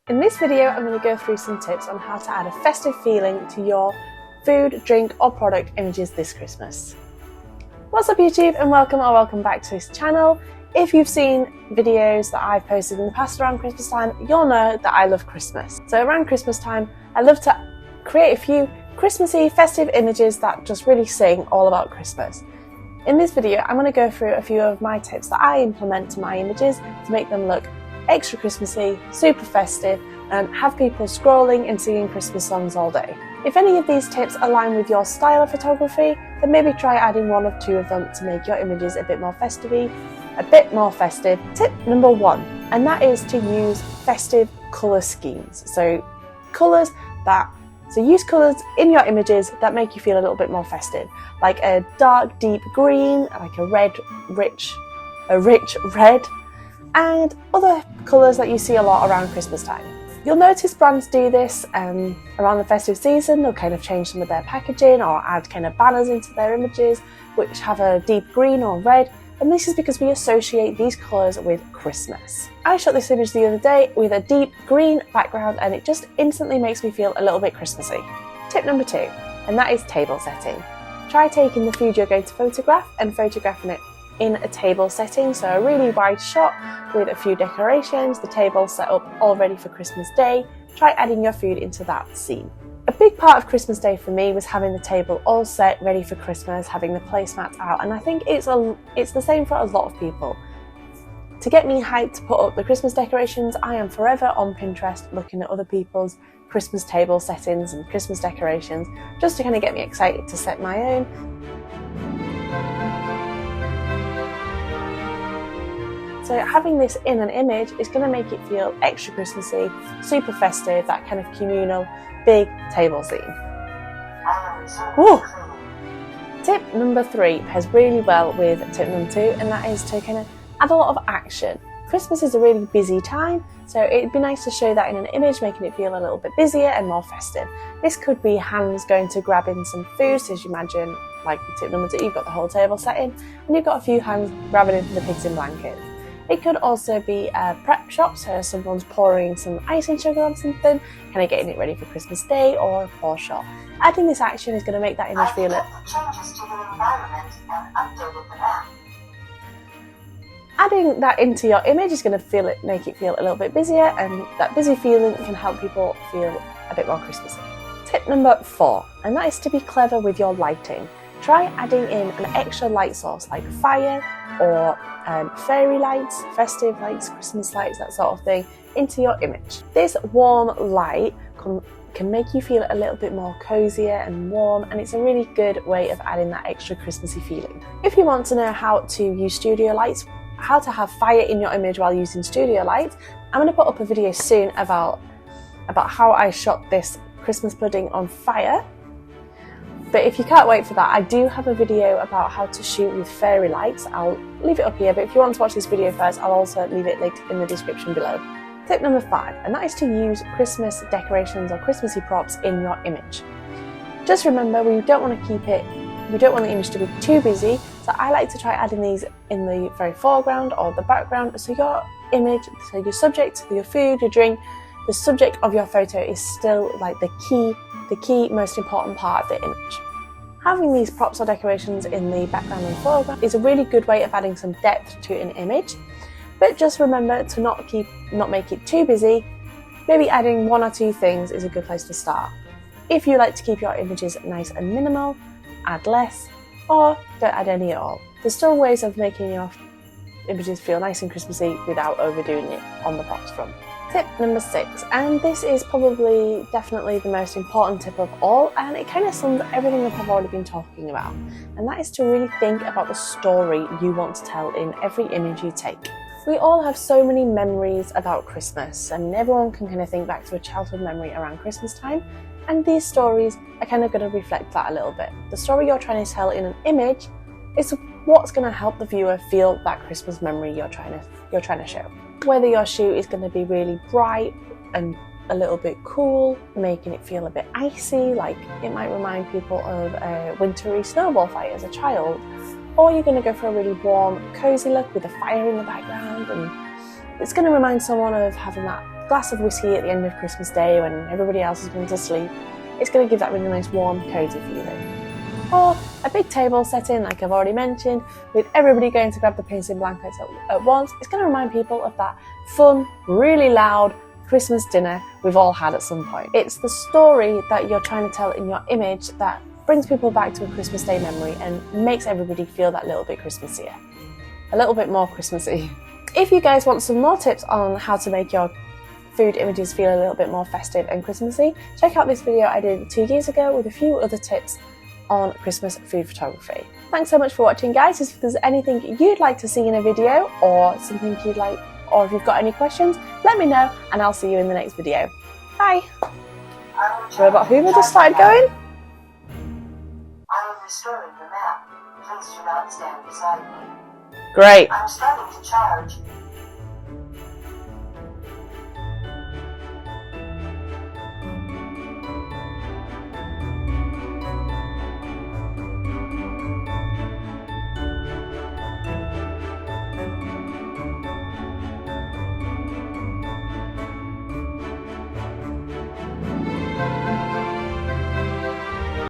In this video, I'm going to go through some tips on how to add a festive feeling to your food, drink or product images this Christmas. What's up YouTube, and welcome back to this channel. If you've seen videos that I've posted in the past around Christmas time, you'll know that I love Christmas. So around Christmas time, I love to create a few Christmassy festive images that just really sing all about Christmas. In this video, I'm going to go through a few of my tips that I implement to my images to make them look extra Christmassy, super festive, and have people scrolling and singing Christmas songs all day. If any of these tips align with your style of photography, then maybe try adding one or two of them to make your images a bit more festive. Tip number 1, and that is to use festive colour schemes. So use colours in your images that make you feel a little bit more festive, like a dark deep green, like a rich red, and other colours that you see a lot around Christmas time. You'll notice brands do this around the festive season. They'll kind of change some of their packaging or add kind of banners into their images which have a deep green or red, and this is because we associate these colours with Christmas. I shot this image the other day with a deep green background and it just instantly makes me feel a little bit Christmassy. Tip number 2, and that is table setting. Try taking the food you're going to photograph and photographing it in a table setting, so a really wide shot with a few decorations, the table set up all ready for Christmas Day. Try adding your food into that scene. A big part of Christmas Day for me was having the table all set ready for Christmas, having the placemats out, and I think it's the same for a lot of people. To get me hyped to put up the Christmas decorations, I am forever on Pinterest looking at other people's Christmas table settings and Christmas decorations, just to kind of get me excited to set my own. So having this in an image is going to make it feel extra Christmassy, super festive, that kind of communal, big table scene. Woo. Tip number 3 pairs really well with tip number 2, and that is to kind of add a lot of action. Christmas is a really busy time, so it'd be nice to show that in an image, making it feel a little bit busier and more festive. This could be hands going to grab in some food, so as you imagine, like tip number 2, you've got the whole table set in, and you've got a few hands grabbing into the pigs in blankets. It could also be a prep shop, so someone's pouring some icing sugar on something, kind of getting it ready for Christmas Day, or a pour shot. Adding this action is going to make that image feel it. Adding that into your image is going to make it feel a little bit busier, and that busy feeling can help people feel a bit more Christmassy. Tip number 4, and that is to be clever with your lighting. Try adding in an extra light source like fire or fairy lights, festive lights, Christmas lights, that sort of thing, into your image. This warm light can make you feel a little bit more cozier and warm, and it's a really good way of adding that extra Christmassy feeling. If you want to know how to use studio lights, how to have fire in your image while using studio lights, I'm going to put up a video soon about how I shot this Christmas pudding on fire. But if you can't wait for that, I do have a video about how to shoot with fairy lights. I'll leave it up here, but if you want to watch this video first, I'll also leave it linked in the description below. Tip number 5, and that is to use Christmas decorations or Christmassy props in your image. Just remember, we don't want the image to be too busy, so I like to try adding these in the very foreground or the background, so your image, so your subject, your food, your drink, the subject of your photo is still like the key most important part of the image. Having these props or decorations in the background and foreground is a really good way of adding some depth to an image, but just remember to not make it too busy. Maybe adding 1 or 2 things is a good place to start. If you like to keep your images nice and minimal, add less, or don't add any at all. There's still ways of making your images feel nice and Christmassy without overdoing it on the props front. Tip number 6, and this is definitely the most important tip of all, and it kind of sums everything that I've already been talking about, and that is to really think about the story you want to tell in every image you take. We all have so many memories about Christmas, and everyone can kind of think back to a childhood memory around Christmas time, and these stories are kind of going to reflect that a little bit. The story you're trying to tell in an image is what's going to help the viewer feel that Christmas memory you're trying to show. Whether your shoot is going to be really bright and a little bit cool, making it feel a bit icy, like it might remind people of a wintry snowball fight as a child, or you're going to go for a really warm, cozy look with a fire in the background, and it's going to remind someone of having that glass of whiskey at the end of Christmas Day when everybody else has gone to sleep. It's going to give that really nice warm, cosy feeling. Or a big table setting, like I've already mentioned, with everybody going to grab the painted blankets at once. It's going to remind people of that fun, really loud Christmas dinner we've all had at some point. It's the story that you're trying to tell in your image that brings people back to a Christmas Day memory and makes everybody feel that little bit Christmassier. A little bit more Christmassy. If you guys want some more tips on how to make your food images feel a little bit more festive and Christmassy, check out this video I did 2 years ago with a few other tips on Christmas food photography. Thanks so much for watching, guys. If there's anything you'd like to see in a video or something you'd like, or if you've got any questions, let me know and I'll see you in the next video. Bye! Robot Hoover just started going. I am restoring the map. Please do not stand beside me. Great. I'm starting to charge.